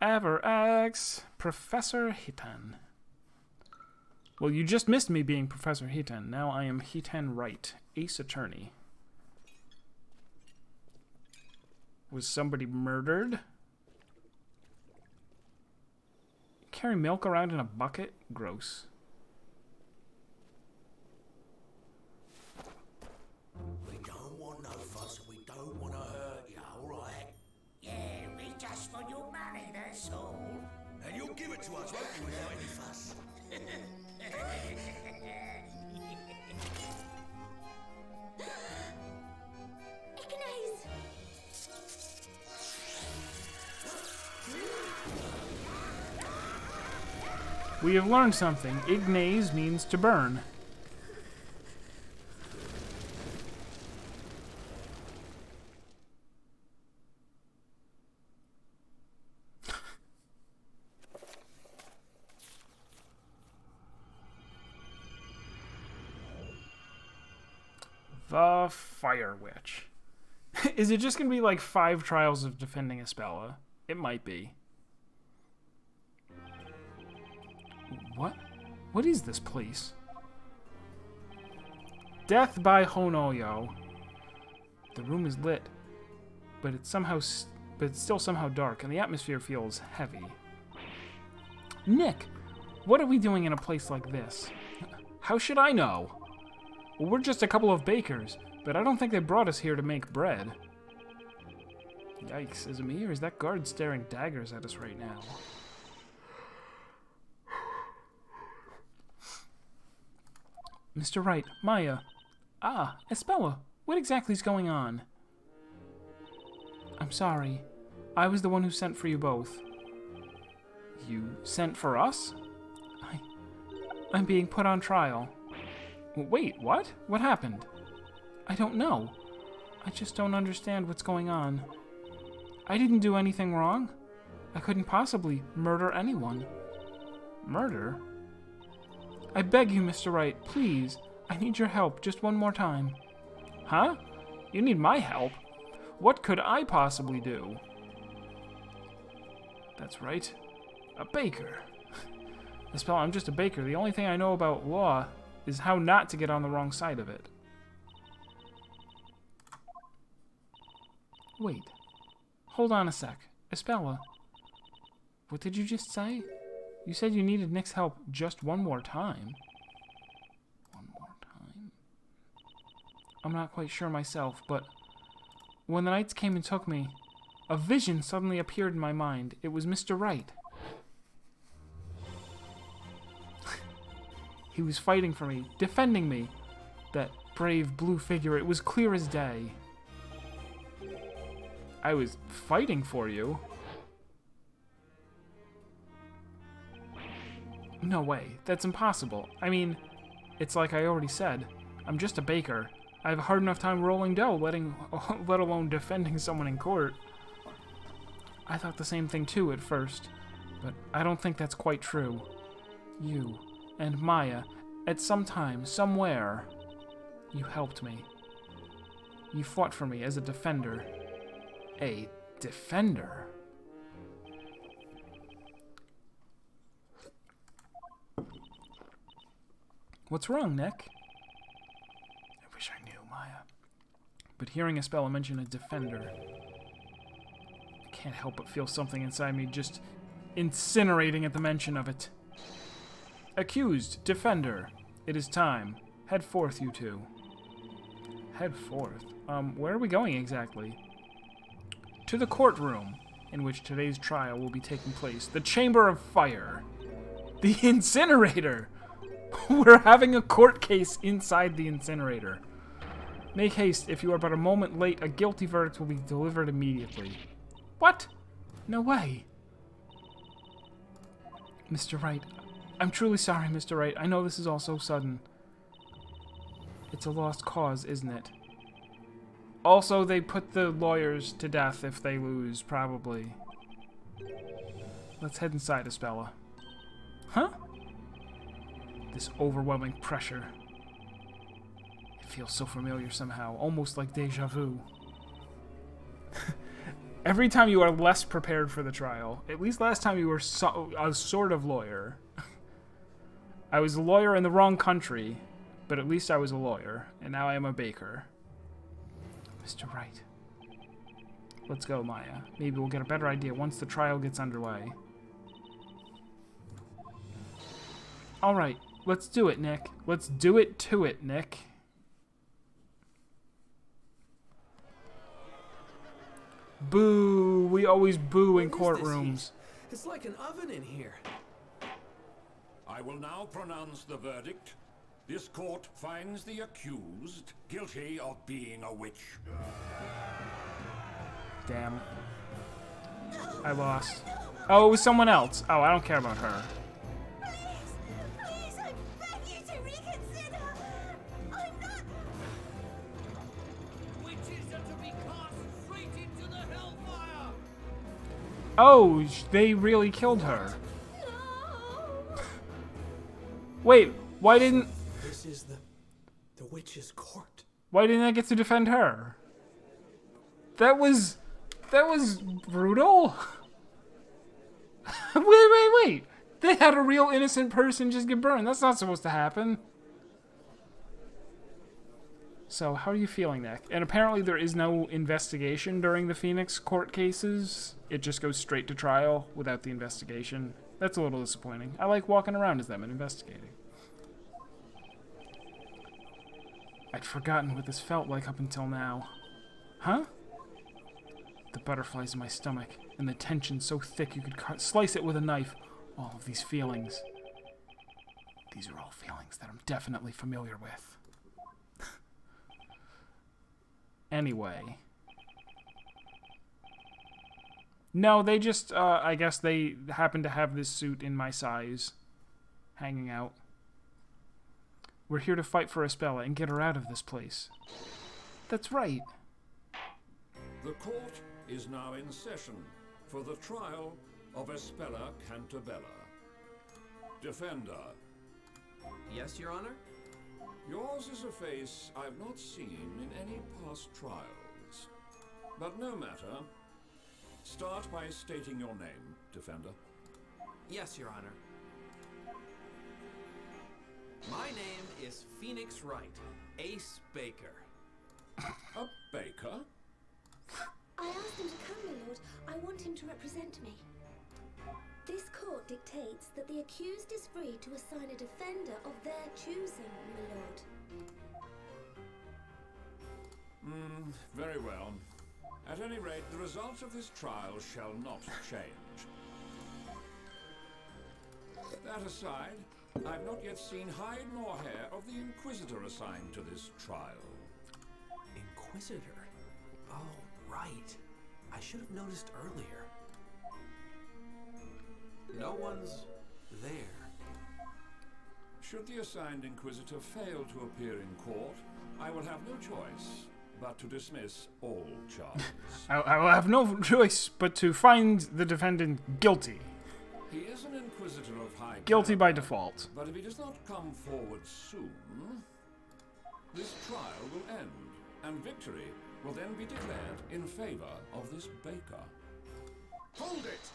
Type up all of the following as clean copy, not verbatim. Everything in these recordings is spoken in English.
Averax, Professor Hitan. Well, you just missed me being Professor Hitan. Now I am Hitan Wright, Ace Attorney. Was somebody murdered? Carry milk around in a bucket? Gross. We don't want no fuss, we don't want to hurt you, alright? Yeah, we just want your money, that's all. And you'll give it to us, won't you, without any fuss? Ignace! We have learned something. Ignace means to burn. The Fire Witch. Is it just going to be like 5 trials of defending Espella? It might be. What? What is this place? Death by Honoyo. The room is lit, but it's still somehow dark, and the atmosphere feels heavy. Nick, what are we doing in a place like this? How should I know? Well, we're just a couple of bakers, but I don't think they brought us here to make bread. Yikes, is it me or is that guard staring daggers at us right now? Mr. Wright, Maya. Ah, Espella, what exactly is going on? I'm sorry. I was the one who sent for you both. You sent for us? I'm being put on trial. Wait, what? What happened? I don't know. I just don't understand what's going on. I didn't do anything wrong. I couldn't possibly murder anyone. Murder? I beg you, Mr. Wright, please. I need your help just one more time. Huh? You need my help? What could I possibly do? That's right. A baker. Espella, I'm just a baker. The only thing I know about law is how not to get on the wrong side of it. Wait. Hold on a sec. Espella, what did you just say? You said you needed Nick's help just one more time. One more time? I'm not quite sure myself, but when the knights came and took me, a vision suddenly appeared in my mind. It was Mr. Wright. He was fighting for me, defending me. That brave blue figure, it was clear as day. I was fighting for you? No way. That's impossible. I mean, it's like I already said. I'm just a baker. I have a hard enough time rolling dough, let alone defending someone in court. I thought the same thing too at first, but I don't think that's quite true. You and Maya, at some time, somewhere, you helped me. You fought for me as a defender. A defender? What's wrong, Nick? I wish I knew, Maya. But hearing Espella mention a defender, I can't help but feel something inside me just incinerating at the mention of it. Accused, defender. It is time. Head forth, you two. Head forth? Where are we going exactly? To the courtroom in which today's trial will be taking place. The Chamber of Fire. The incinerator! We're having a court case inside the incinerator. Make haste. If you are but a moment late, a guilty verdict will be delivered immediately. What? No way. Mr. Wright. I'm truly sorry, Mr. Wright. I know this is all so sudden. It's a lost cause, isn't it? Also, they put the lawyers to death if they lose, probably. Let's head inside, Espella. Huh? This overwhelming pressure. It feels so familiar somehow, almost like deja vu. Every time you are less prepared for the trial. At least last time you were a sort of lawyer. I was a lawyer in the wrong country, but at least I was a lawyer, and now I am a baker. Mr. Wright. Let's go, Maya. Maybe we'll get a better idea once the trial gets underway. Alright, let's do it, Nick. Let's do it to it, Nick. Boo! We always boo in courtrooms. It's like an oven in here. I will now pronounce the verdict. This court finds the accused guilty of being a witch. Damn. I lost. Oh, it was someone else. Oh, I don't care about her. Please, I beg you to reconsider. I'm not. Witches are to be cast straight into the hellfire. Oh, they really killed her. No. Wait, why didn't This is the witch's court. why didn't I get to defend her? That was brutal. Wait. They had a real innocent person just get burned. That's not supposed to happen. So, how are you feeling, Nick? And apparently there is no investigation during the Phoenix court cases. It just goes straight to trial without the investigation. That's a little disappointing. I like walking around as them and investigating. I'd forgotten what this felt like up until now. Huh? The butterflies in my stomach, and the tension so thick you could slice it with a knife. All of these feelings. These are all feelings that I'm definitely familiar with. Anyway. No, they just, I guess they happen to have this suit in my size. Hanging out. We're here to fight for Espella and get her out of this place. That's right. The court is now in session for the trial of Espella Cantabella. Defender. Yes, Your Honor? Yours is a face I've not seen in any past trials. But no matter. Start by stating your name, Defender. Yes, Your Honor. My name is Phoenix Wright, Ace Baker. A baker? I asked him to come, my lord. I want him to represent me. This court dictates that the accused is free to assign a defender of their choosing, my lord. Very well. At any rate, the result of this trial shall not change. That aside, I've not yet seen hide nor hair of the Inquisitor assigned to this trial. Inquisitor? Oh, right. I should have noticed earlier. No one's there. Should the assigned Inquisitor fail to appear in court, I will have no choice but to dismiss all charges. I will have no choice but to find the defendant guilty. He is an Inquisitor of high Guilty by caliber, default. But if he does not come forward soon, this trial will end, and victory will then be declared in favor of this baker. Hold it!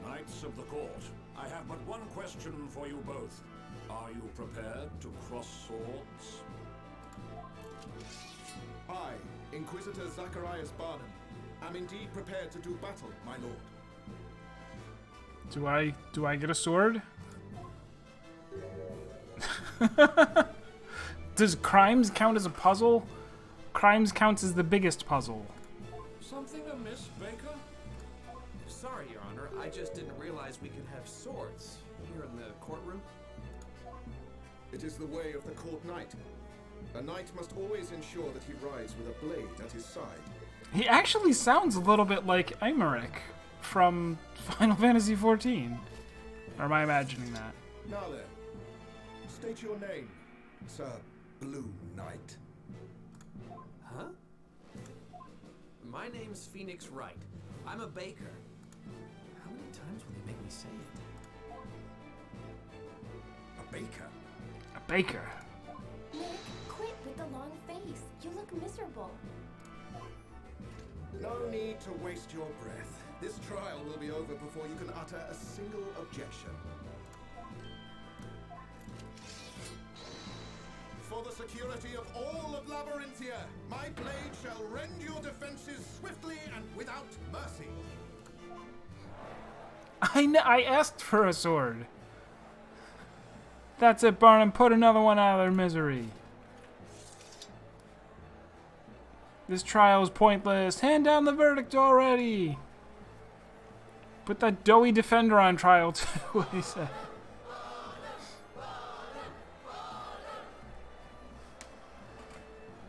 Knights of the court, I have but one question for you both. Are you prepared to cross swords? I, Inquisitor Zacharias Barnum, am indeed prepared to do battle, my lord. Do I get a sword? Does crimes count as a puzzle? Crimes counts as the biggest puzzle. Something amiss, Baker? Sorry, Your Honor. I just didn't realize we could have swords here in the courtroom. It is the way of the court knight. A knight must always ensure that he rides with a blade at his side. He actually sounds a little bit like Aymeric from Final Fantasy XIV. Or am I imagining that? Now then, state your name, Sir Blue Knight. Huh? My name's Phoenix Wright. I'm a baker. How many times will they make me say it? A baker? A baker. Nick, quit with the long face. You look miserable. No need to waste your breath. This trial will be over before you can utter a single objection. For the security of all of Labyrinthia, my blade shall rend your defenses swiftly and without mercy. I asked for a sword. That's it, Barnum. Put another one out of their misery. This trial is pointless. Hand down the verdict already. Put that doughy defender on trial too, he said.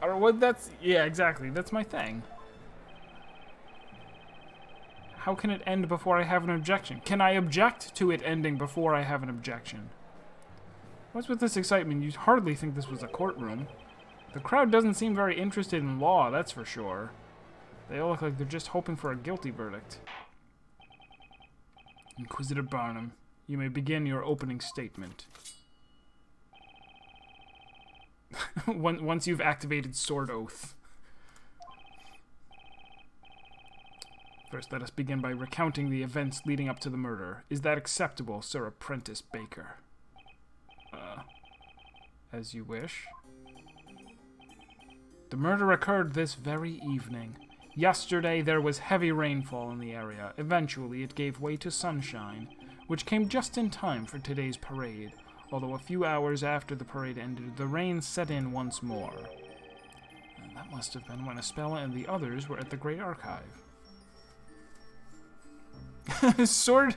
Or what? That's yeah, exactly. That's my thing. How can it end before I have an objection? Can I object to it ending before I have an objection? What's with this excitement? You'd hardly think this was a courtroom. The crowd doesn't seem very interested in law, that's for sure. They all look like they're just hoping for a guilty verdict. Inquisitor Barnum, you may begin your opening statement. Once you've activated Sword Oath. First, let us begin by recounting the events leading up to the murder. Is that acceptable, Sir Apprentice Baker? As you wish. The murder occurred this very evening. Yesterday, there was heavy rainfall in the area. Eventually, it gave way to sunshine, which came just in time for today's parade. Although a few hours after the parade ended, the rain set in once more. And that must have been when Espella and the others were at the Great Archive. Sword...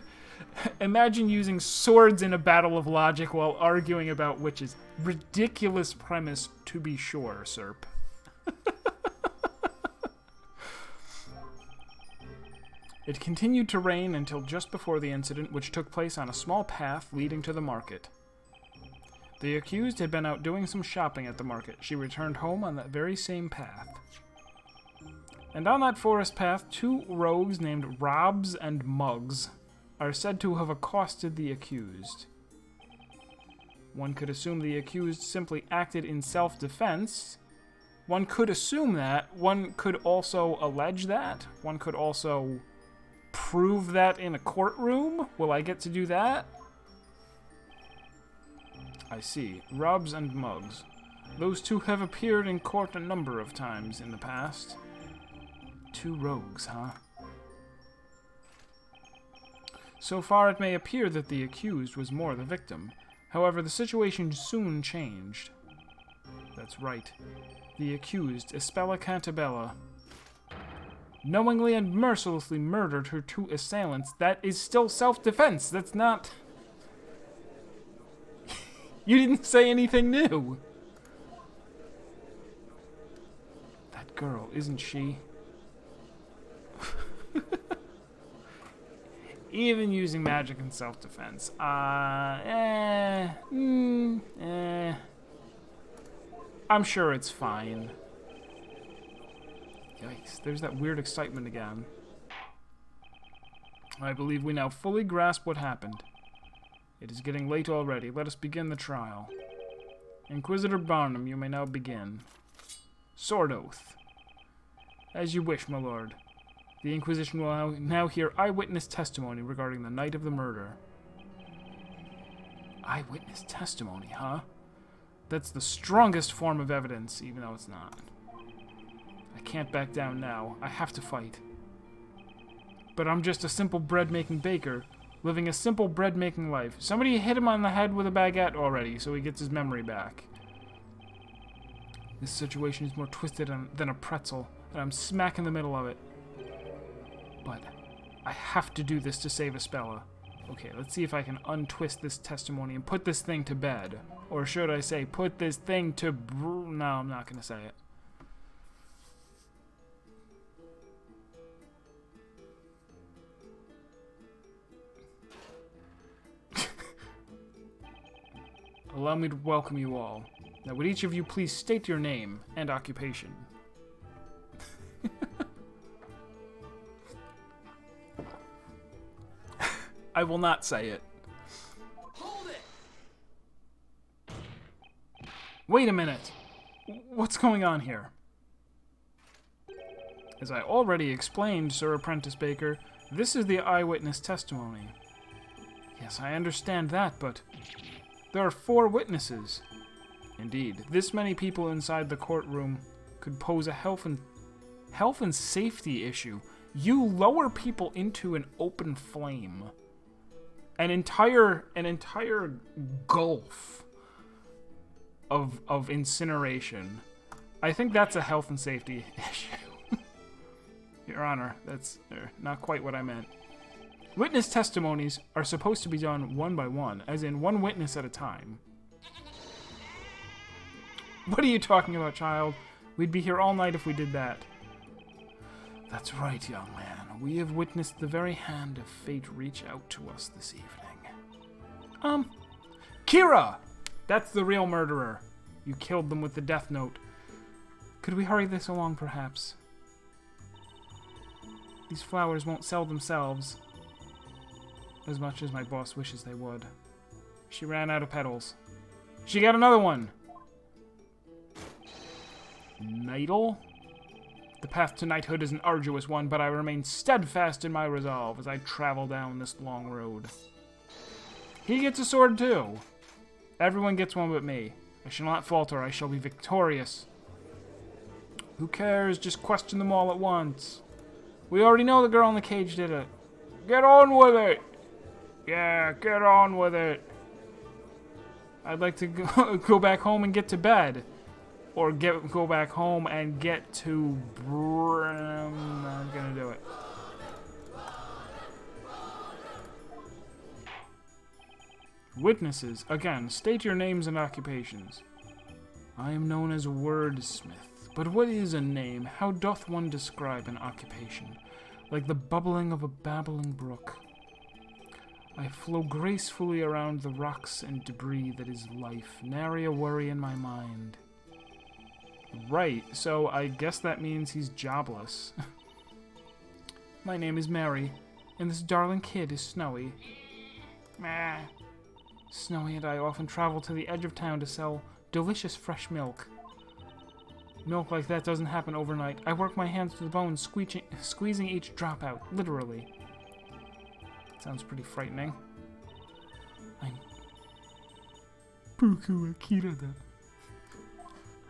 Imagine using swords in a battle of logic while arguing about witches. Ridiculous premise, to be sure, Serp. It continued to rain until just before the incident, which took place on a small path leading to the market. The accused had been out doing some shopping at the market. She returned home on that very same path. And on that forest path, two rogues named Robs and Muggs are said to have accosted the accused. One could assume the accused simply acted in self-defense. One could assume that. One could also allege that. One could also prove that in a courtroom. Will I get to do that? I see. Robs and Muggs. Those two have appeared in court a number of times in the past. Two rogues, huh? So far, it may appear that the accused was more the victim. However, the situation soon changed. That's right. The accused, Espella Cantabella, knowingly and mercilessly murdered her two assailants. That is still self-defense. That's not... You didn't say anything new. That girl, isn't she? Even using magic in self-defense. I'm sure it's fine. Yikes, there's that weird excitement again. I believe we now fully grasp what happened. It is getting late already. Let us begin the trial. Inquisitor Barnum, you may now begin. Sword Oath. As you wish, my lord. The Inquisition will now hear eyewitness testimony regarding the night of the murder. Eyewitness testimony, huh? That's the strongest form of evidence, even though it's not. I can't back down now. I have to fight. But I'm just a simple bread-making baker, living a simple bread-making life. Somebody hit him on the head with a baguette already, so he gets his memory back. This situation is more twisted than a pretzel, and I'm smack in the middle of it. But I have to do this to save Espella. Okay, let's see if I can untwist this testimony and put this thing to bed. Or should I say, put this thing to no, I'm not going to say it. Allow me to welcome you all. Now, would each of you please state your name and occupation? I will not say it. Hold it! Wait a minute. What's going on here? As I already explained, Sir Apprentice Baker, this is the eyewitness testimony. Yes, I understand that, but there are 4 witnesses. Indeed, this many people inside the courtroom could pose a health and safety issue. You lower people into an open flame. An entire gulf of incineration. I think that's a health and safety issue. Your Honor, that's not quite what I meant. Witness testimonies are supposed to be done one by one, as in one witness at a time. What are you talking about, child? We'd be here all night if we did that. That's right, young man. We have witnessed the very hand of fate reach out to us this evening. Kira! That's the real murderer. You killed them with the death note. Could we hurry this along, perhaps? These flowers won't sell themselves as much as my boss wishes they would. She ran out of petals. She got another one! Knightl? The path to knighthood is an arduous one, but I remain steadfast in my resolve as I travel down this long road. He gets a sword too. Everyone gets one but me. I shall not falter, I shall be victorious. Who cares? Just question them all at once. We already know the girl in the cage did it. Get on with it! Yeah, get on with it. I'd like to go back home and get to bed. Or go back home and get to I'm not gonna do it. Witnesses, again, state your names and occupations. I am known as Wordsmith, but what is a name? How doth one describe an occupation? Like the bubbling of a babbling brook. I flow gracefully around the rocks and debris that is life, nary a worry in my mind. Right, so I guess that means he's jobless. My name is Mary, and this darling kid is Snowy. Meh. Snowy and I often travel to the edge of town to sell delicious fresh milk. Milk like that doesn't happen overnight. I work my hands to the bone, squeezing each drop out, literally. Sounds pretty frightening. I'm Buku Akirada.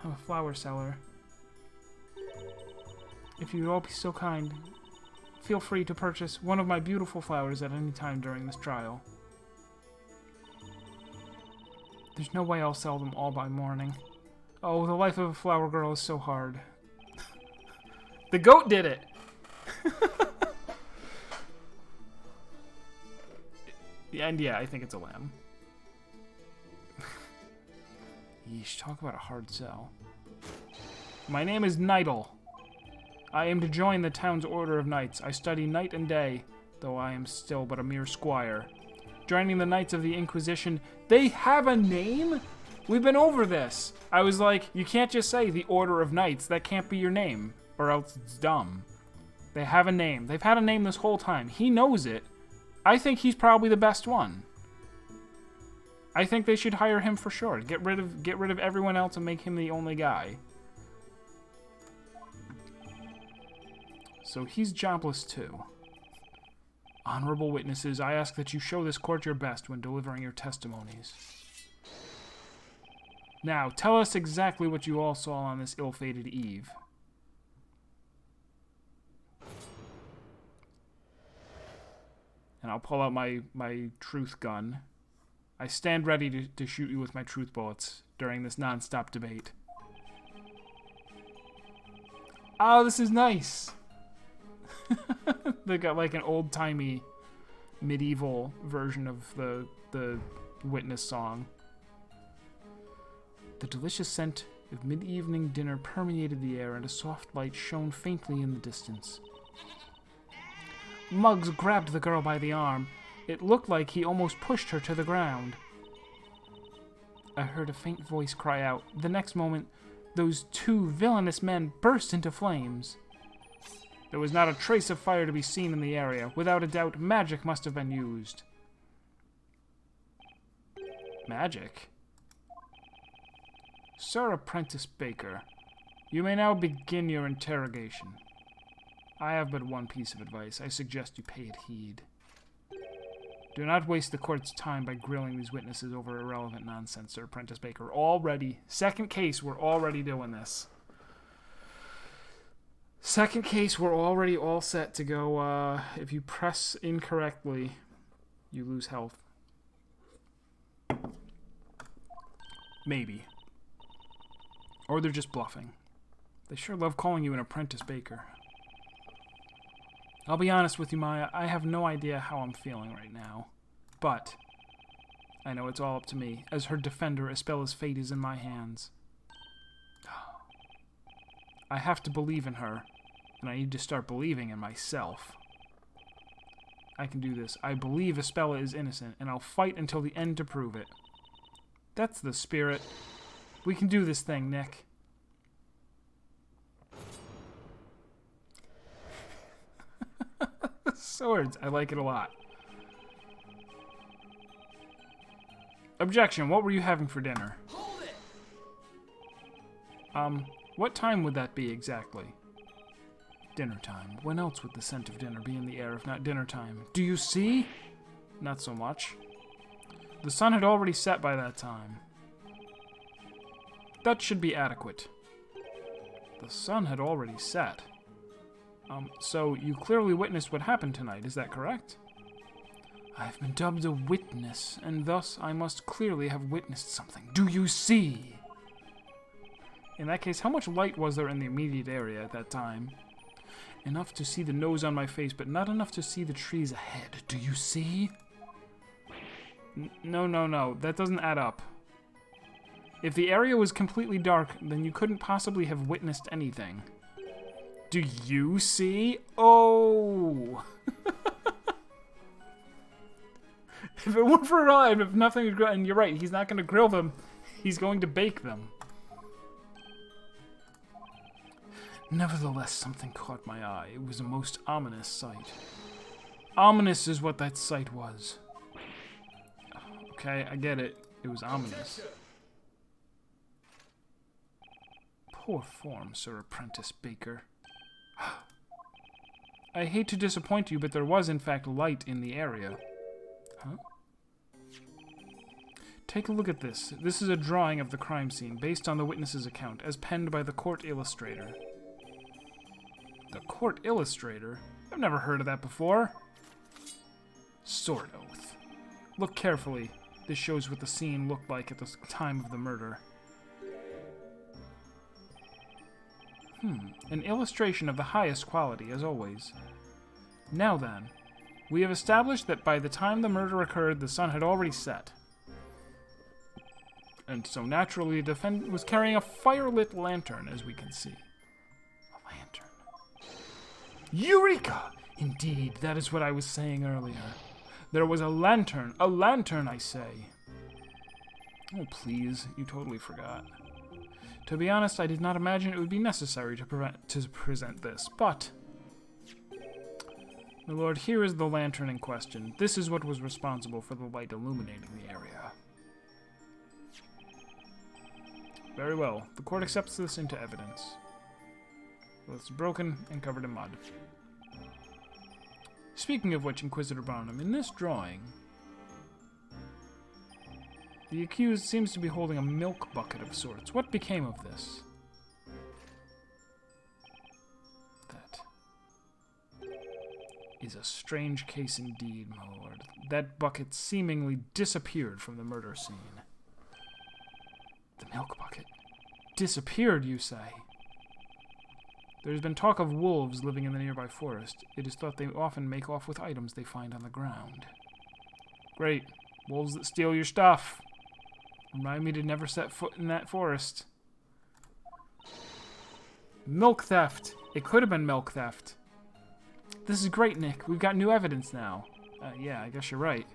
I'm a flower seller. If you'd all be so kind, feel free to purchase one of my beautiful flowers at any time during this trial. There's no way I'll sell them all by morning. Oh, the life of a flower girl is so hard. The goat did it! And yeah, I think it's a lamb. Yeesh, talk about a hard sell. My name is Knightl. I am to join the town's order of knights. I study night and day, though I am still but a mere squire. Joining the Knights of the Inquisition. They have a name? We've been over this. I was like, you can't just say the Order of Knights. That can't be your name, or else it's dumb. They have a name. They've had a name this whole time. He knows it. I think he's probably the best one. I think they should hire him for sure. Get rid of everyone else and make him the only guy. So he's jobless too. Honorable witnesses, I ask that you show this court your best when delivering your testimonies. Now, tell us exactly what you all saw on this ill-fated eve. And I'll pull out my truth gun. I stand ready to shoot you with my truth bullets during this non-stop debate. Oh, this is nice! They got like an old-timey medieval version of the witness song. The delicious scent of mid-evening dinner permeated the air, and a soft light shone faintly in the distance. Muggs grabbed the girl by the arm. It looked like he almost pushed her to the ground. I heard a faint voice cry out. The next moment, those two villainous men burst into flames. There was not a trace of fire to be seen in the area. Without a doubt, magic must have been used. Magic? Sir Apprentice Baker, you may now begin your interrogation. I have but one piece of advice. I suggest you pay it heed. Do not waste the court's time by grilling these witnesses over irrelevant nonsense, Sir Apprentice Baker. Already, second case, we're already doing this. Second case, we're already all set to go. If you press incorrectly, you lose health. Maybe. Or they're just bluffing. They sure love calling you an Apprentice Baker. I'll be honest with you, Maya, I have no idea how I'm feeling right now. But I know it's all up to me. As her defender, Ispella's fate is in my hands. I have to believe in her, and I need to start believing in myself. I can do this. I believe Ispella is innocent, and I'll fight until the end to prove it. That's the spirit. We can do this thing, Nick. Swords. I like it a lot. Objection. What were you having for dinner? Hold it! What time would that be exactly? Dinner time. When else would the scent of dinner be in the air if not dinner time? Do you see? Not so much. The sun had already set by that time. That should be adequate. The sun had already set. So you clearly witnessed what happened tonight, is that correct? I've been dubbed a witness, and thus I must clearly have witnessed something. Do you see? In that case, how much light was there in the immediate area at that time? Enough to see the nose on my face, but not enough to see the trees ahead. Do you see? No. That doesn't add up. If the area was completely dark, then you couldn't possibly have witnessed anything. Do you see? Oh! If it weren't for Ryan, if nothing would grill, and you're right, he's not going to grill them, he's going to bake them. Nevertheless, something caught my eye. It was a most ominous sight. Ominous is what that sight was. Okay, I get it. It was ominous. Poor form, Sir Apprentice Baker. I hate to disappoint you, but there was in fact light in the area. Huh? Take a look at this. This is a drawing of the crime scene, based on the witness's account, as penned by the court illustrator. The court illustrator? I've never heard of that before. Sword oath. Look carefully. This shows what the scene looked like at the time of the murder. An illustration of the highest quality, as always. Now then, we have established that by the time the murder occurred, the sun had already set. And so naturally, the defendant was carrying a fire-lit lantern, as we can see. A lantern. Eureka! Indeed, that is what I was saying earlier. There was a lantern, I say. Oh, please, you totally forgot. To be honest, I did not imagine it would be necessary to present this, but... My lord, here is the lantern in question. This is what was responsible for the light illuminating the area. Very well. The court accepts this into evidence. Well, it's broken and covered in mud. Speaking of which, Inquisitor Barnum, in this drawing, the accused seems to be holding a milk bucket of sorts. What became of this? That is a strange case indeed, my lord. That bucket seemingly disappeared from the murder scene. The milk bucket? Disappeared, you say? There has been talk of wolves living in the nearby forest. It is thought they often make off with items they find on the ground. Great. Wolves that steal your stuff. Remind me to never set foot in that forest. Milk theft. It could have been milk theft. This is great, Nick. We've got new evidence now. Yeah, I guess you're right.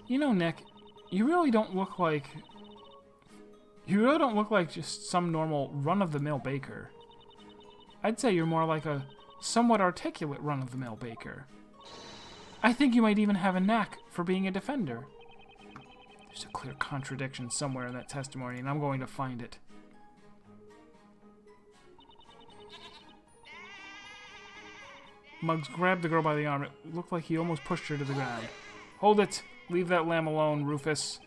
You know, Nick, you really don't look like just some normal run-of-the-mill baker. I'd say you're more like a somewhat articulate run-of-the-mill baker. I think you might even have a knack for being a defender. There's a clear contradiction somewhere in that testimony, and I'm going to find it. Muggs grabbed the girl by the arm. It looked like he almost pushed her to the ground. Hold it! Leave that lamb alone, Rufus.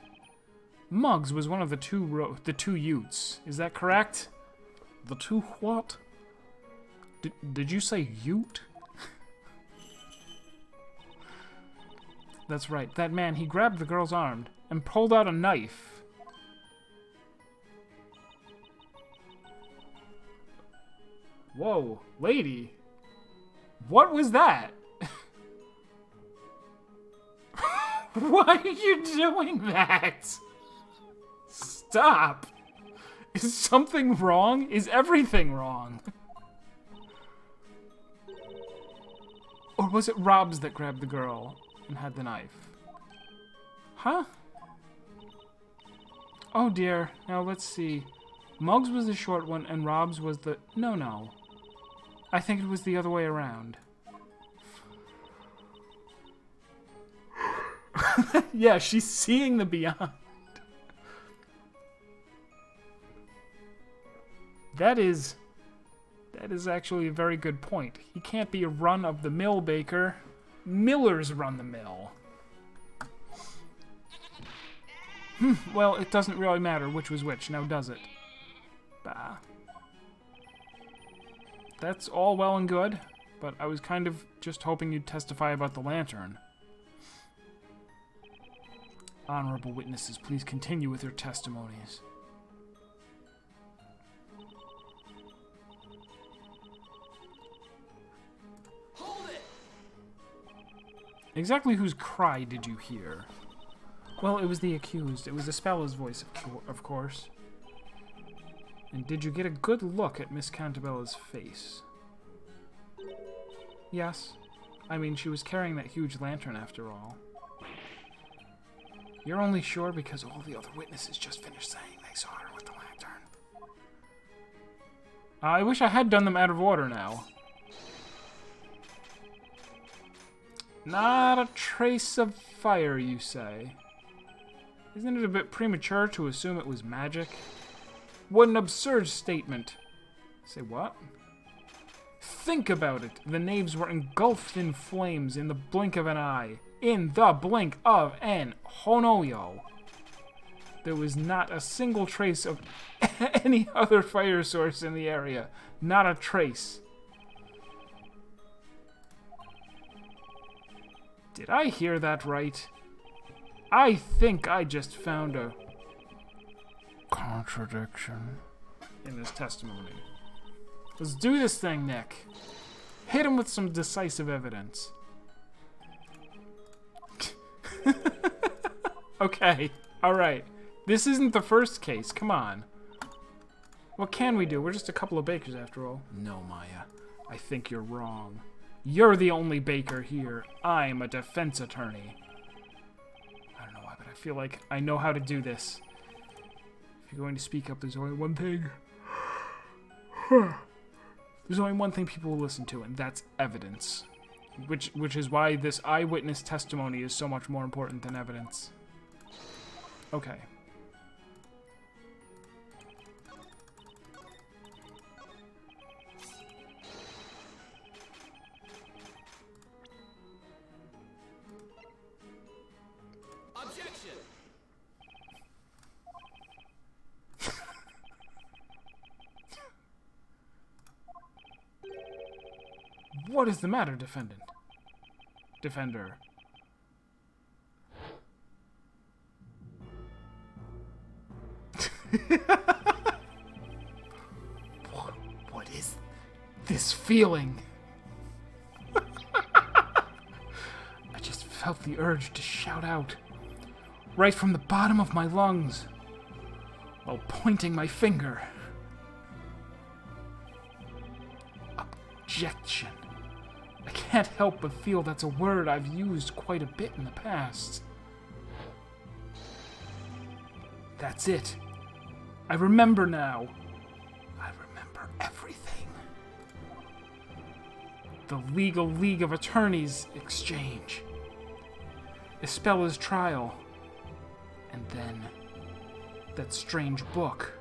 Muggs was one of the two Utes. Is that correct? The two what? Did you say Ute? That's right. That man, he grabbed the girl's arm and pulled out a knife. Whoa, lady. What was that? Why are you doing that? Stop. Is something wrong? Is everything wrong? Or was it Robs that grabbed the girl and had the knife? Huh? Oh dear. Now let's see. Muggs was the short one and Robs was the... No. I think it was the other way around. Yeah, she's seeing the beyond. That is actually a very good point. He can't be a run-of-the-mill baker. Millers run the mill. Well, it doesn't really matter which was which, now does it? Bah. That's all well and good, but I was kind of just hoping you'd testify about the lantern. Honorable witnesses, please continue with your testimonies. Hold it! Exactly whose cry did you hear? Well, it was the accused. It was the Spella's voice, of course. And did you get a good look at Miss Cantabella's face? Yes. I mean, she was carrying that huge lantern after all. You're only sure because all the other witnesses just finished saying they saw her with the lantern. I wish I had done them out of order now. Not a trace of fire, you say? Isn't it a bit premature to assume it was magic? What an absurd statement. Say what? Think about it. The knaves were engulfed in flames in the blink of an eye. In the blink of an honoyo. There was not a single trace of any other fire source in the area. Not a trace. Did I hear that right? I think I just found a contradiction in his testimony. Let's do this thing, Nick. Hit him with some decisive evidence. Okay, alright. This isn't the first case, come on. What can we do? We're just a couple of bakers after all. No, Maya. I think you're wrong. You're the only baker here. I'm a defense attorney. I don't know why, but I feel like I know how to do this. If you're going to speak up, there's only one thing. There's only one thing people will listen to, and that's evidence. Which is why this eyewitness testimony is so much more important than evidence. Okay. Objection! What is the matter, defendant? Defender. What is this feeling? I just felt the urge to shout out. right from the bottom of my lungs, while pointing my finger. Objection. I can't help but feel that's a word I've used quite a bit in the past. That's it. I remember now. I remember everything. The Legal League of Attorneys exchange. Ispella's trial. And then that strange book.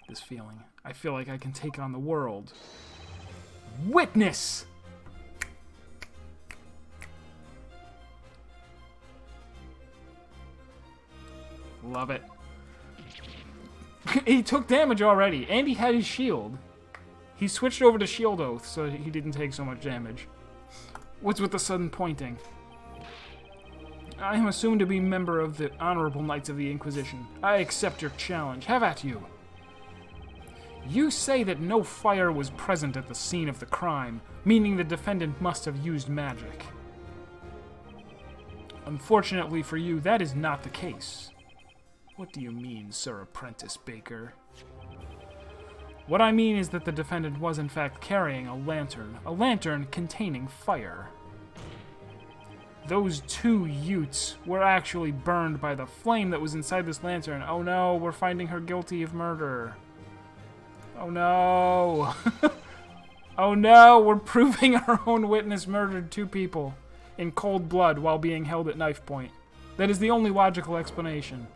This feeling. I feel like I can take on the world. Witness! Love it. He took damage already, and he had his shield. He switched over to shield oath, so he didn't take so much damage. What's with the sudden pointing? I am assumed to be a member of the Honorable Knights of the Inquisition. I accept your challenge. Have at you. You say that no fire was present at the scene of the crime, meaning the defendant must have used magic. Unfortunately for you, that is not the case. What do you mean, Sir Apprentice Baker? What I mean is that the defendant was in fact carrying a lantern containing fire. Those two Utes were actually burned by the flame that was inside this lantern. Oh no, we're finding her guilty of murder. Oh no. Oh no, we're proving our own witness murdered two people in cold blood while being held at knife point. That is the only logical explanation.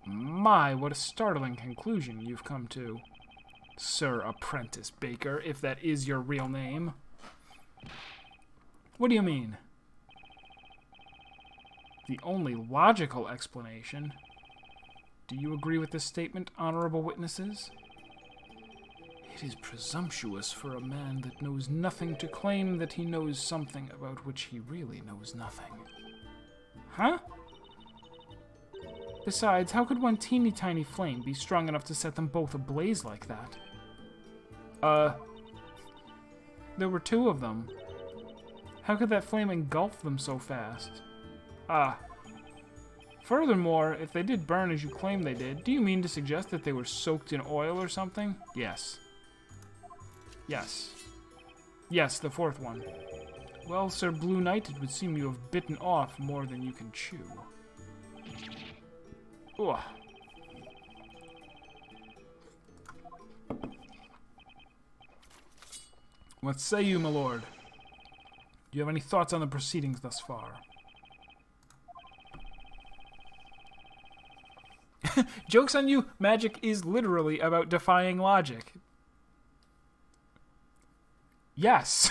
My, what a startling conclusion you've come to, Sir Apprentice Baker, if that is your real name. What do you mean? The only logical explanation. Do you agree with this statement, honorable witnesses? It is presumptuous for a man that knows nothing to claim that he knows something about which he really knows nothing. Huh? Besides, how could one teeny tiny flame be strong enough to set them both ablaze like that? There were two of them. How could that flame engulf them so fast? Furthermore, if they did burn as you claim they did, do you mean to suggest that they were soaked in oil or something? Yes. Yes. Yes, the fourth one. Well, Sir Blue Knight, it would seem you have bitten off more than you can chew. Ugh. What say you, my lord? Do you have any thoughts on the proceedings thus far? Joke's on you, magic is literally about defying logic. Yes.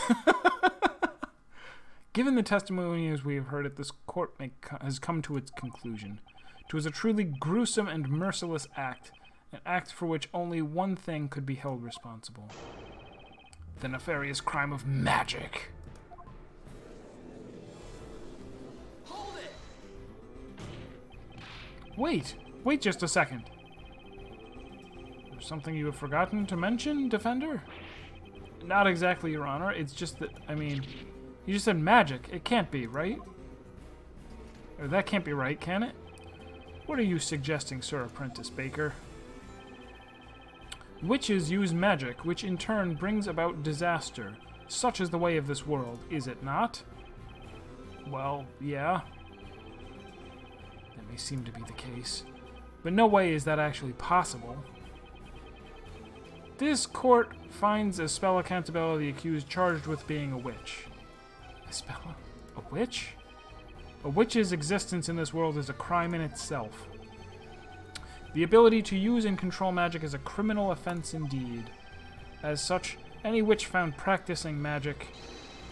Given the testimonies we have heard at this court has come to its conclusion. It was a truly gruesome and merciless act, an act for which only one thing could be held responsible. The nefarious crime of magic. Hold it! Wait just a second. There's something you have forgotten to mention, Defender? Not exactly, Your Honor. It's just that, I mean, you just said magic. It can't be, right? Or that can't be right, can it? What are you suggesting, Sir Apprentice Baker? Witches use magic, which in turn brings about disaster. Such is the way of this world, is it not? Well, yeah. That may seem to be the case. But no way is that actually possible. This court finds Isbella Cantabella the accused charged with being a witch. Isbella? A witch? A witch's existence in this world is a crime in itself. The ability to use and control magic is a criminal offense indeed. As such, any witch found practicing magic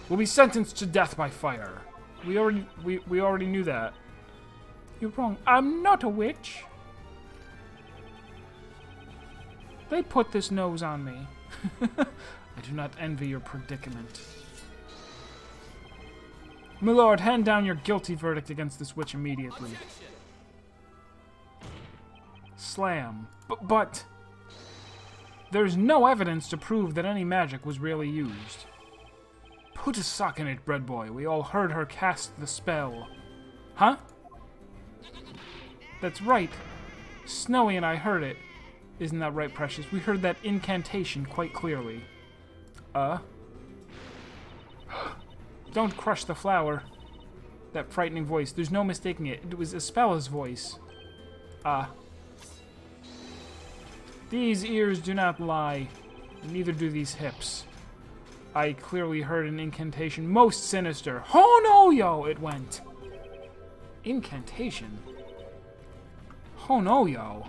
will be sentenced to death by fire. We already knew that. You're wrong. I'm not a witch. They put this nose on me. I do not envy your predicament. My lord, hand down your guilty verdict against this witch immediately. Objection! Slam. But... There's no evidence to prove that any magic was really used. Put a sock in it, bread boy. We all heard her cast the spell. Huh? That's right. Snowy and I heard it. Isn't that right, Precious? We heard that incantation quite clearly. Don't crush the flower. That frightening voice. There's no mistaking it. It was Espella's voice. These ears do not lie. Neither do these hips. I clearly heard an incantation most sinister. Oh no, yo! It went. Incantation? Oh no, yo.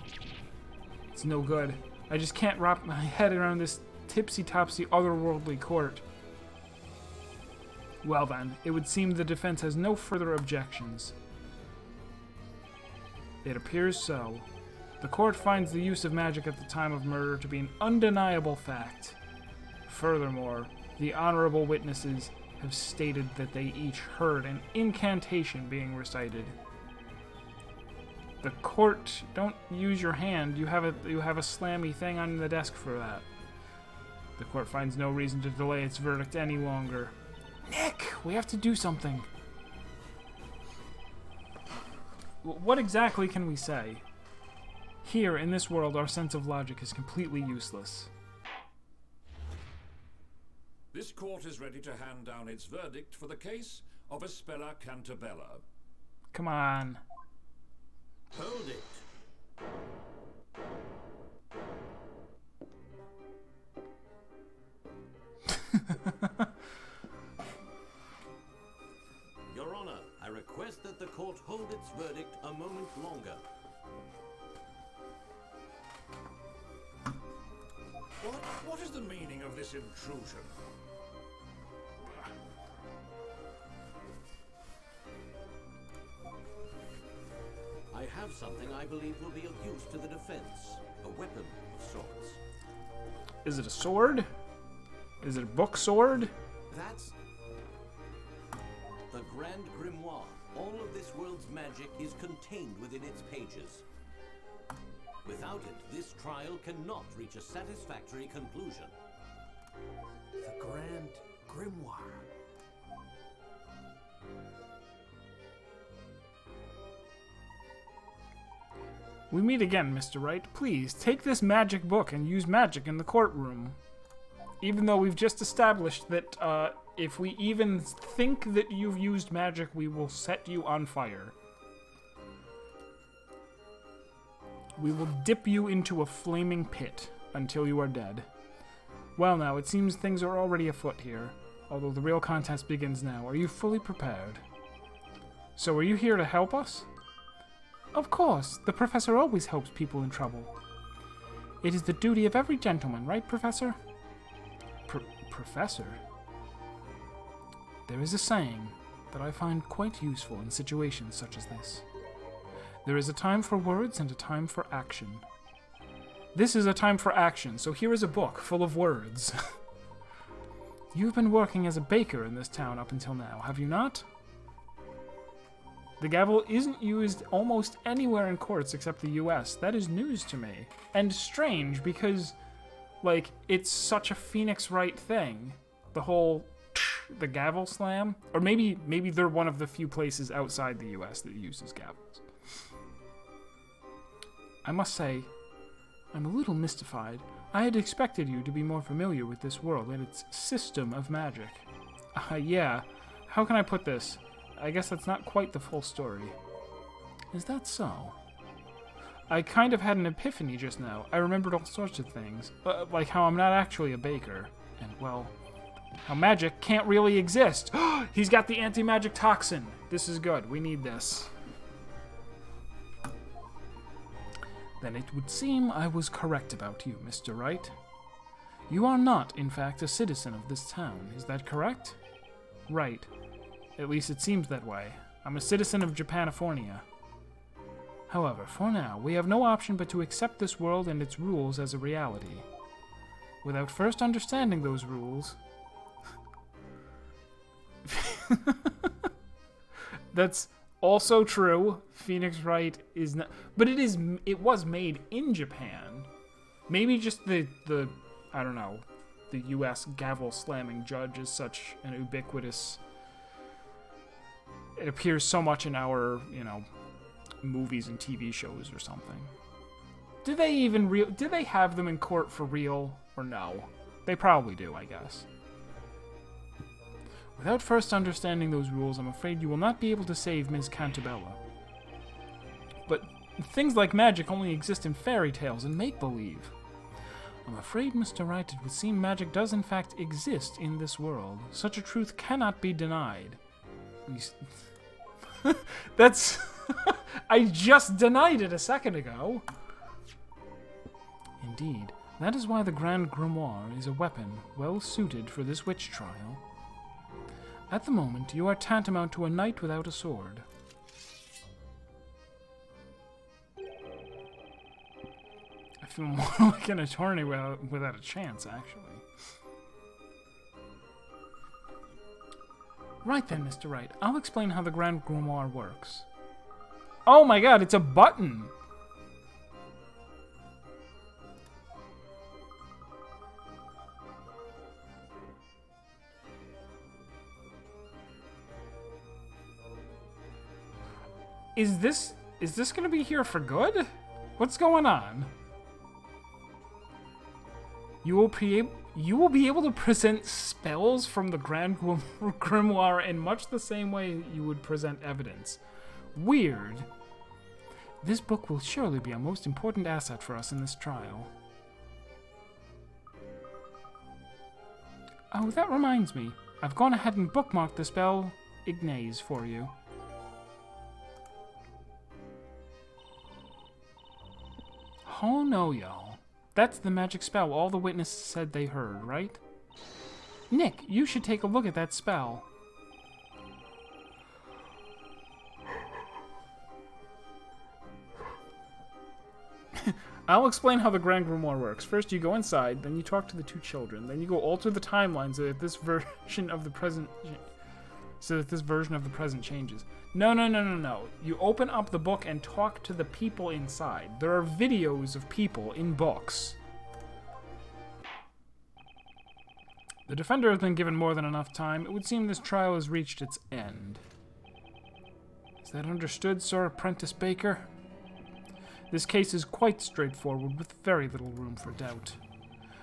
It's no good. I just can't wrap my head around this tipsy-topsy otherworldly court. Well then, it would seem the defense has no further objections. It appears so. The court finds the use of magic at the time of murder to be an undeniable fact. Furthermore, the honorable witnesses have stated that they each heard an incantation being recited. The court, don't use your hand. You have a slammy thing on the desk for that. The court finds no reason to delay its verdict any longer. Nick, we have to do something. What exactly can we say? Here, in this world, our sense of logic is completely useless. This court is ready to hand down its verdict for the case of Espella Cantabella. Come on. Hold it. Your Honor, I request that the court hold its verdict a moment longer. What is the meaning of this intrusion? I have something I believe will be of use to the defense. A weapon of sorts. Is it a sword? Is it a book sword? That's the Grand Grimoire. All of this world's magic is contained within its pages. Without it, this trial cannot reach a satisfactory conclusion. The Grand Grimoire. We meet again, Mr. Wright. Please, take this magic book and use magic in the courtroom. Even though we've just established that if we even think that you've used magic, we will set you on fire. We will dip you into a flaming pit until you are dead. Well now, it seems things are already afoot here, although the real contest begins now. Are you fully prepared? So are you here to help us? Of course, the professor always helps people in trouble. It is the duty of every gentleman, right, Professor? Professor? There is a saying that I find quite useful in situations such as this. There is a time for words and a time for action. This is a time for action, so here is a book full of words. You've been working as a baker in this town up until now, have you not? The gavel isn't used almost anywhere in courts except the US. That is news to me. And strange, because, like, it's such a Phoenix Wright thing. The whole, the gavel slam. Or maybe they're one of the few places outside the US that uses gavels. I must say, I'm a little mystified. I had expected you to be more familiar with this world and its system of magic. Yeah. How can I put this? I guess that's not quite the full story. Is that so? I kind of had an epiphany just now. I remembered all sorts of things. Like how I'm not actually a baker. And, well, how magic can't really exist. He's got the anti-magic toxin. This is good. We need this. Then it would seem I was correct about you, Mr. Wright. You are not, in fact, a citizen of this town. Is that correct? Right. At least it seems that way. I'm a citizen of Japanifornia. However, for now, we have no option but to accept this world and its rules as a reality. Without first understanding those rules... That's also true. Phoenix Wright is not... But it was made in Japan. Maybe just the I don't know, the U.S. gavel-slamming judge is such an ubiquitous... It appears so much in our, you know, movies and TV shows or something. Do they even do they have them in court for real, or no? They probably do, I guess. Without first understanding those rules, I'm afraid you will not be able to save Ms. Cantabella. But things like magic only exist in fairy tales and make-believe. I'm afraid, Mr. Wright, it would seem magic does in fact exist in this world. Such a truth cannot be denied. That's... I just denied it a second ago. Indeed, that is why the Grand Grimoire is a weapon well suited for this witch trial. At the moment, you are tantamount to a knight without a sword. I feel more like an attorney without a chance, actually. Right then, Mr. Wright. I'll explain how the Grand Grimoire works. Oh my god, it's a button! Is this gonna be here for good? What's going on? You will be able to present spells from the Grand Grimoire in much the same way you would present evidence. Weird. This book will surely be a most important asset for us in this trial. Oh, that reminds me. I've gone ahead and bookmarked the spell Ignace for you. Oh no, y'all. That's the magic spell all the witnesses said they heard, right? Nick, you should take a look at that spell. I'll explain how the Grand Grimoire works. First, you go inside, then you talk to the two children, then you go alter the timeline so that this version of the present changes. No. You open up the book and talk to the people inside. There are videos of people in books. The defender has been given more than enough time. It would seem this trial has reached its end. Is that understood, Sir Apprentice Baker? This case is quite straightforward, with very little room for doubt.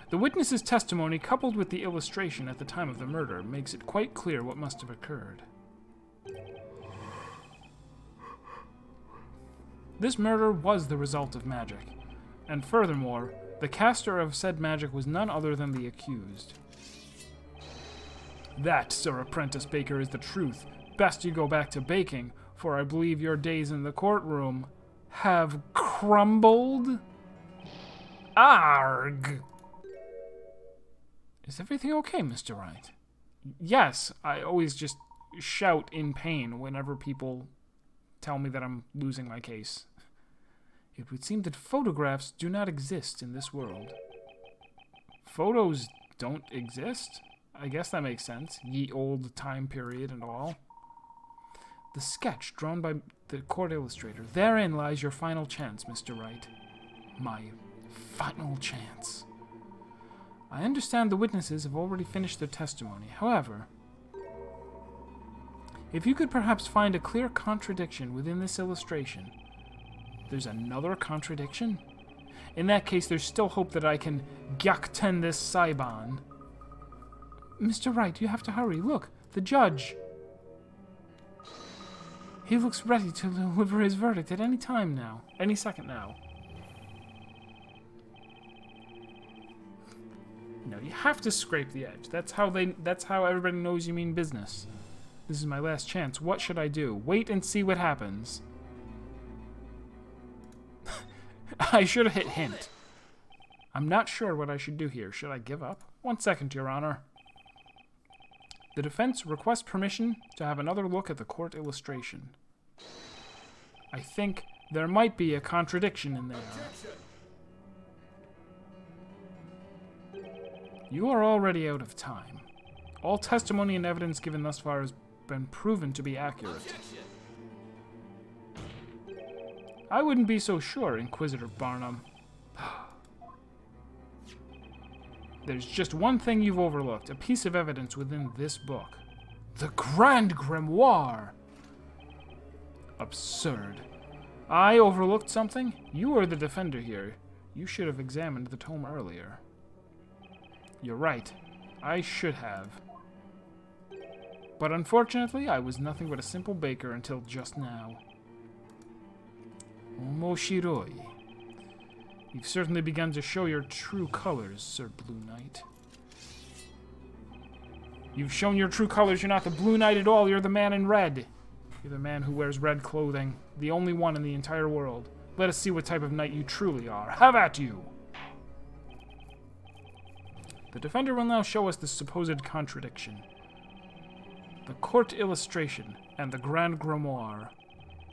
The witness's testimony, coupled with the illustration at the time of the murder, makes it quite clear what must have occurred. This murder was the result of magic, and furthermore, the caster of said magic was none other than the accused. That, Sir Apprentice Baker, is the truth. Best you go back to baking, for I believe your days in the courtroom have crumbled. Arg! Is everything okay, Mr. Wright? Yes, I always just shout in pain whenever people tell me that I'm losing my case. It would seem that photographs do not exist in this world. Photos don't exist? I guess that makes sense. Ye old time period and all. The sketch drawn by the court illustrator. Therein lies your final chance, Mr. Wright. My final chance. I understand the witnesses have already finished their testimony. However, if you could perhaps find a clear contradiction within this illustration. There's another contradiction? In that case, there's still hope that I can gyakten this Saiban. Mr. Wright, you have to hurry. Look, the judge. He looks ready to deliver his verdict at any time now. Any second now. No, you have to scrape the edge. That's how everybody knows you mean business. This is my last chance. What should I do? Wait and see what happens. I should have hit hint. I'm not sure what I should do here. Should I give up? 1 second, Your Honor. The defense requests permission to have another look at the court illustration. I think there might be a contradiction in there. You are already out of time. All testimony and evidence given thus far has been proven to be accurate. I wouldn't be so sure, Inquisitor Barnum. There's just one thing you've overlooked, a piece of evidence within this book. The Grand Grimoire! Absurd. I overlooked something? You are the defender here. You should have examined the tome earlier. You're right. I should have. But unfortunately, I was nothing but a simple baker until just now. Omoshiroi. You've certainly begun to show your true colors, Sir Blue Knight. You've shown your true colors. You're not the Blue Knight at all. You're the man in red. You're the man who wears red clothing. The only one in the entire world. Let us see what type of knight you truly are. Have at you! The defender will now show us the supposed contradiction. The court illustration and the Grand Grimoire.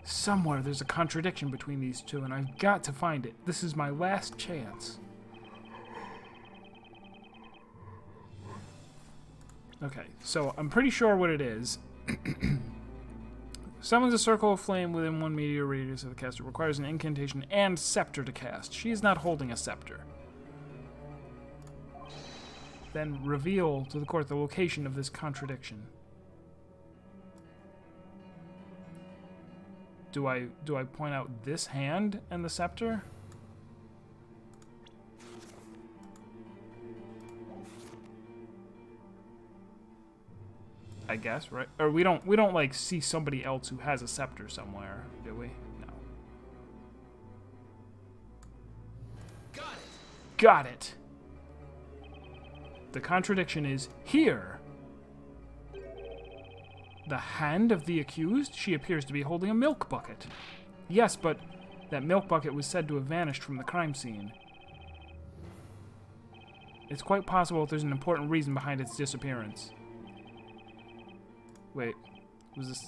Somewhere there's a contradiction between these two, and I've got to find it. This is my last chance. Okay, so I'm pretty sure what it is. Summons a circle of flame within 1 meter radius of the caster. Requires an incantation and scepter to cast. She is not holding a scepter. Then reveal to the court the location of this contradiction. Do I point out this hand and the scepter? I guess, right? Or we don't like see somebody else who has a scepter somewhere, do we? No. Got it. The contradiction is here. The hand of the accused? She appears to be holding a milk bucket. Yes, but that milk bucket was said to have vanished from the crime scene. It's quite possible that there's an important reason behind its disappearance. Wait, was this...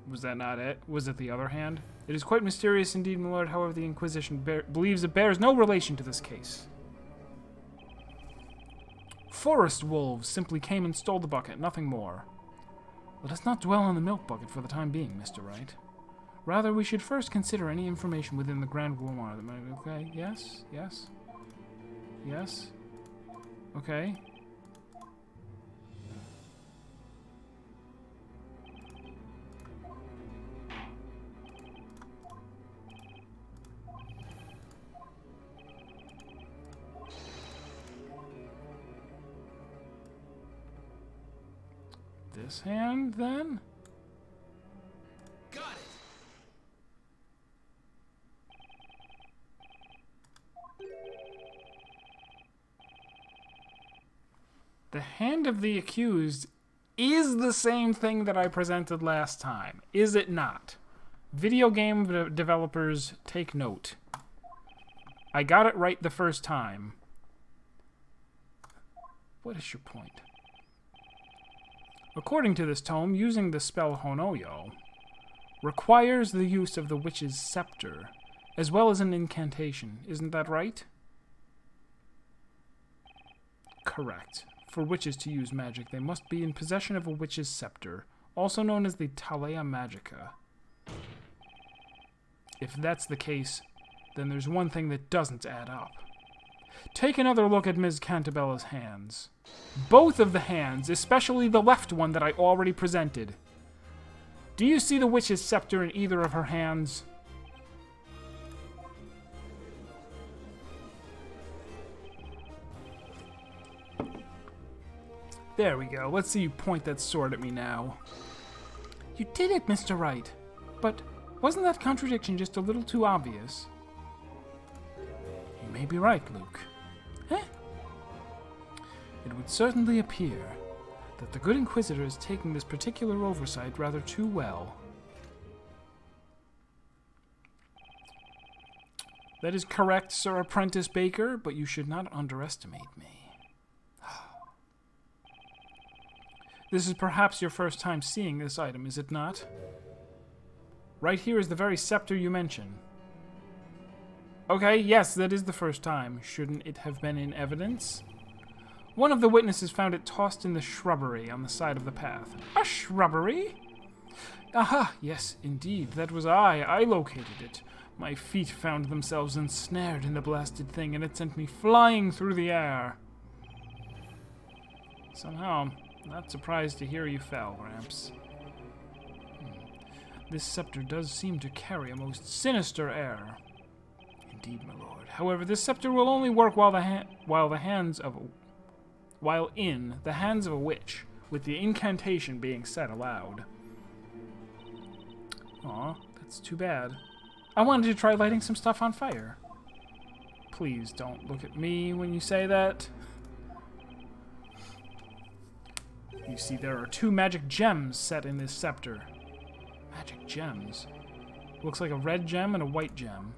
Was that not it? Was it the other hand? It is quite mysterious indeed, my lord. However, the Inquisition believes it bears no relation to this case. Forest wolves simply came and stole the bucket, nothing more. Let us not dwell on the milk bucket for the time being, Mr. Wright. Rather, we should first consider any information within the Grand Grimoire that might... Okay, yes, yes. Yes. Okay. This hand, then? Got it. The hand of the accused is the same thing that I presented last time, is it not? Video game developers, take note. I got it right the first time. What is your point? According to this tome, using the spell Honoyo requires the use of the witch's scepter, as well as an incantation. Isn't that right? Correct. For witches to use magic, they must be in possession of a witch's scepter, also known as the Talea Magica. If that's the case, then there's one thing that doesn't add up. Take another look at Ms. Cantabella's hands. Both of the hands, especially the left one that I already presented. Do you see the witch's scepter in either of her hands? There we go. Let's see you point that sword at me now. You did it, Mr. Wright. But wasn't that contradiction just a little too obvious? You may be right, Luke. Eh? It would certainly appear that the good Inquisitor is taking this particular oversight rather too well. That is correct, Sir Apprentice Baker, but you should not underestimate me. This is perhaps your first time seeing this item, is it not? Right here is the very scepter you mention. Okay, yes, that is the first time. Shouldn't it have been in evidence? One of the witnesses found it tossed in the shrubbery on the side of the path. A shrubbery? Aha! Yes, indeed, that was I. I located it. My feet found themselves ensnared in the blasted thing, and it sent me flying through the air. Somehow, I'm not surprised to hear you fell, Gramps. This scepter does seem to carry a most sinister air. Indeed, my lord. However, this scepter will only work while in the hands of a witch, with the incantation being said aloud. Aw, that's too bad. I wanted to try lighting some stuff on fire. Please don't look at me when you say that. You see, there are 2 magic gems set in this scepter. Magic gems? Looks like a red gem and a white gem.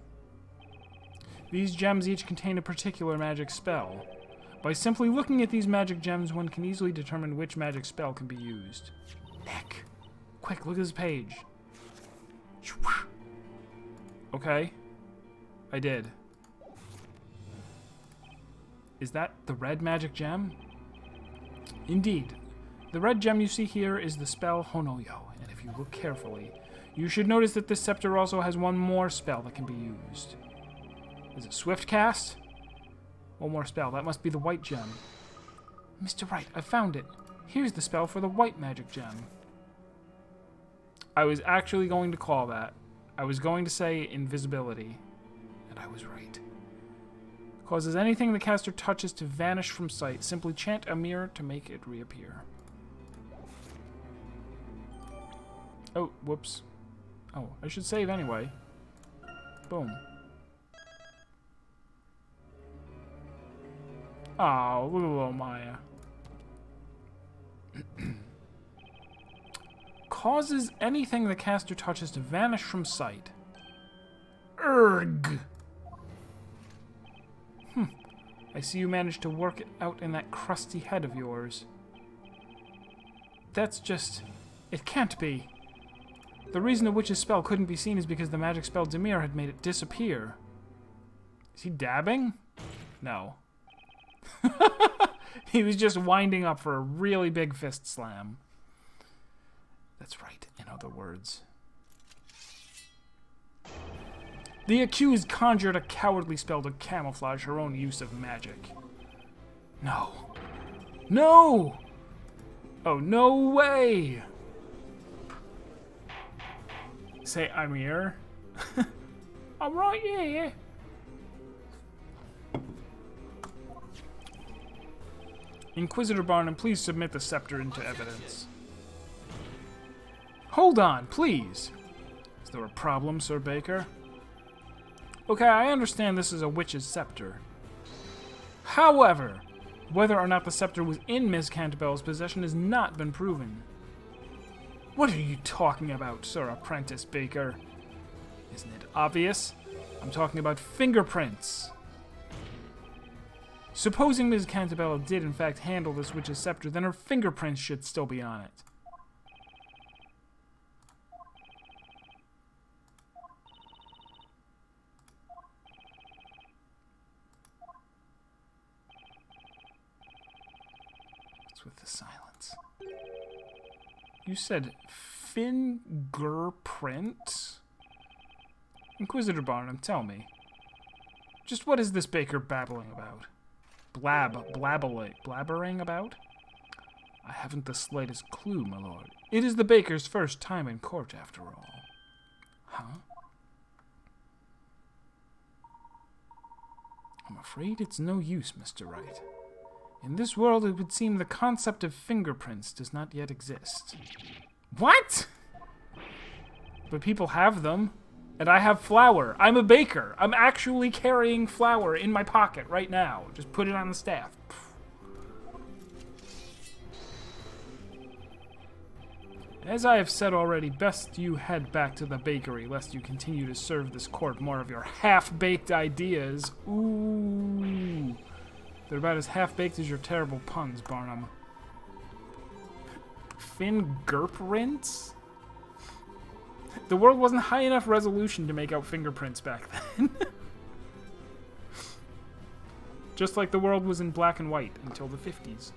These gems each contain a particular magic spell. By simply looking at these magic gems, one can easily determine which magic spell can be used. Nick! Quick, look at this page. Okay. I did. Is that the red magic gem? Indeed. The red gem you see here is the spell Honoyo, and if you look carefully, you should notice that this scepter also has one more spell that can be used. Is it Swift Cast? One more spell. That must be the white gem. Mr. Wright, I found it. Here's the spell for the white magic gem. I was actually going to call that. I was going to say invisibility, and I was right. Causes anything the caster touches to vanish from sight. Simply chant a mirror to make it reappear. Oh, whoops. Oh, I should save anyway. Boom. Oh, look at little Maya. Causes anything the caster touches to vanish from sight. Urgh. I see you managed to work it out in that crusty head of yours. That's just... It can't be. The reason the witch's spell couldn't be seen is because the magic spell Demir had made it disappear. Is he dabbing? No. He was just winding up for a really big fist slam. That's right, in other words. The accused conjured a cowardly spell to camouflage her own use of magic. No. No! Oh, no way! Say, I'm here. I'm right here. Inquisitor Barnum, please submit the scepter into evidence. Hold on, please. Is there a problem, Sir Baker? Okay, I understand this is a witch's scepter. However, whether or not the scepter was in Miss Cantabelle's possession has not been proven. What are you talking about, Sir Apprentice Baker? Isn't it obvious? I'm talking about fingerprints. Supposing Ms. Cantabelle did in fact handle this witch's scepter, then her fingerprints should still be on it. What's with the silence? You said fingerprint? Inquisitor Barnum, tell me. Just what is this Baker babbling about? Blabbering about? I haven't the slightest clue, my lord. It is the Baker's first time in court, after all. Huh? I'm afraid it's no use, Mr. Wright. In this world, it would seem the concept of fingerprints does not yet exist. What? But people have them. And I have flour. I'm a baker. I'm actually carrying flour in my pocket right now. Just put it on the staff. As I have said already, best you head back to the bakery, lest you continue to serve this court more of your half-baked ideas. Ooh. They're about as half-baked as your terrible puns, Barnum. Fingerprints? The world wasn't high enough resolution to make out fingerprints back then. Just like the world was in black and white until the 50s.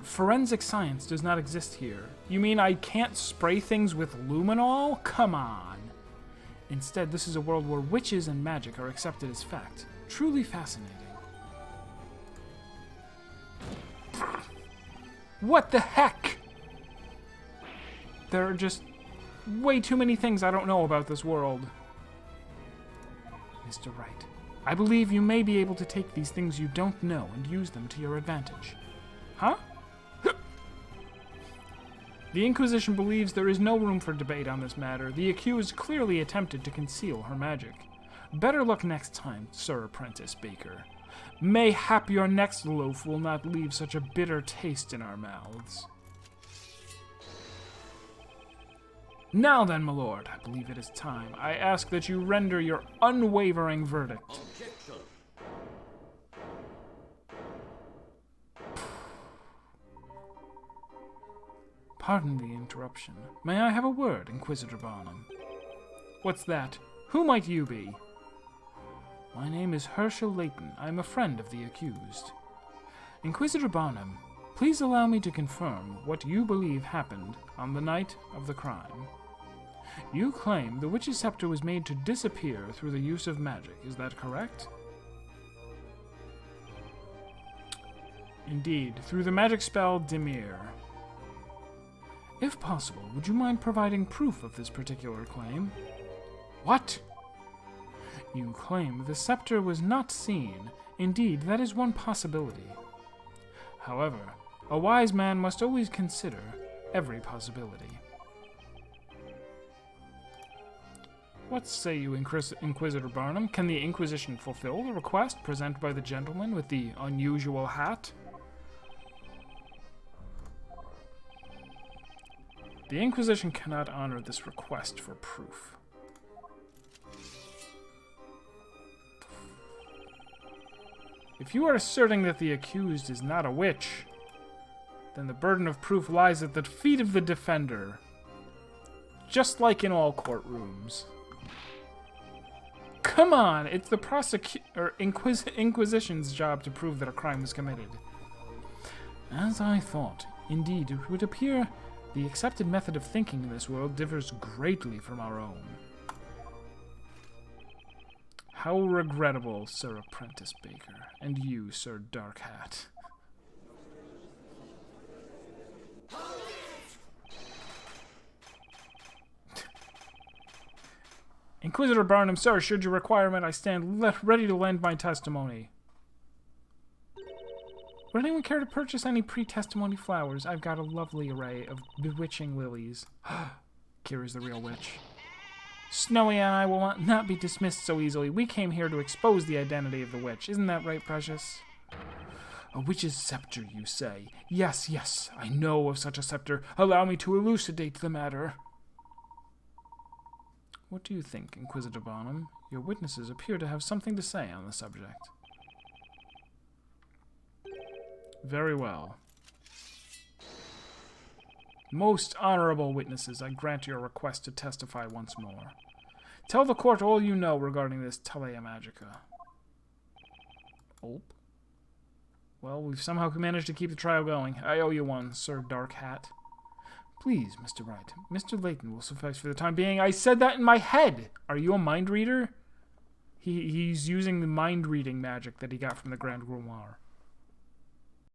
Forensic science does not exist here. You mean I can't spray things with luminol? Come on. Instead, this is a world where witches and magic are accepted as fact. Truly fascinating. What the heck? There are just way too many things I don't know about this world. Mr. Wright, I believe you may be able to take these things you don't know and use them to your advantage. Huh? The Inquisition believes there is no room for debate on this matter. The accused clearly attempted to conceal her magic. Better luck next time, Sir Apprentice Baker. Mayhap your next loaf will not leave such a bitter taste in our mouths. Now then, my lord, I believe it is time. I ask that you render your unwavering verdict. Objection. Pardon the interruption. May I have a word, Inquisitor Barnum? What's that? Who might you be? My name is Herschel Layton. I am a friend of the accused. Inquisitor Barnum, please allow me to confirm what you believe happened on the night of the crime. You claim the witch's scepter was made to disappear through the use of magic. Is that correct? Indeed, through the magic spell Dimir. If possible, would you mind providing proof of this particular claim? What? You claim the scepter was not seen. Indeed, that is one possibility. However, a wise man must always consider every possibility. What say you, Inquisitor Barnum? Can the Inquisition fulfill the request presented by the gentleman with the unusual hat? The Inquisition cannot honor this request for proof. If you are asserting that the accused is not a witch, then the burden of proof lies at the feet of the defender, just like in all courtrooms. Come on, it's the Inquisition's job to prove that a crime was committed. As I thought, indeed, it would appear the accepted method of thinking in this world differs greatly from our own. How regrettable, Sir Apprentice Baker, and you, Sir Dark Hat. Inquisitor Barnum, sir, should your requirement, I stand ready to lend my testimony. Would anyone care to purchase any pre-testimony flowers? I've got a lovely array of bewitching lilies. Kira's the real witch. Snowy and I will not be dismissed so easily. We came here to expose the identity of the witch. Isn't that right, Precious? A witch's scepter, you say? Yes, yes, I know of such a scepter. Allow me to elucidate the matter. What do you think, Inquisitor Barnum? Your witnesses appear to have something to say on the subject. Very well. Most honorable witnesses, I grant your request to testify once more. Tell the court all you know regarding this Telea Magica. Oh. Well, we've somehow managed to keep the trial going. I owe you one, Sir Dark Hat. Please, Mr. Wright. Mr. Layton will suffice for the time being. I said that in my head! Are you a mind reader? He's using the mind reading magic that he got from the Grand Grimoire.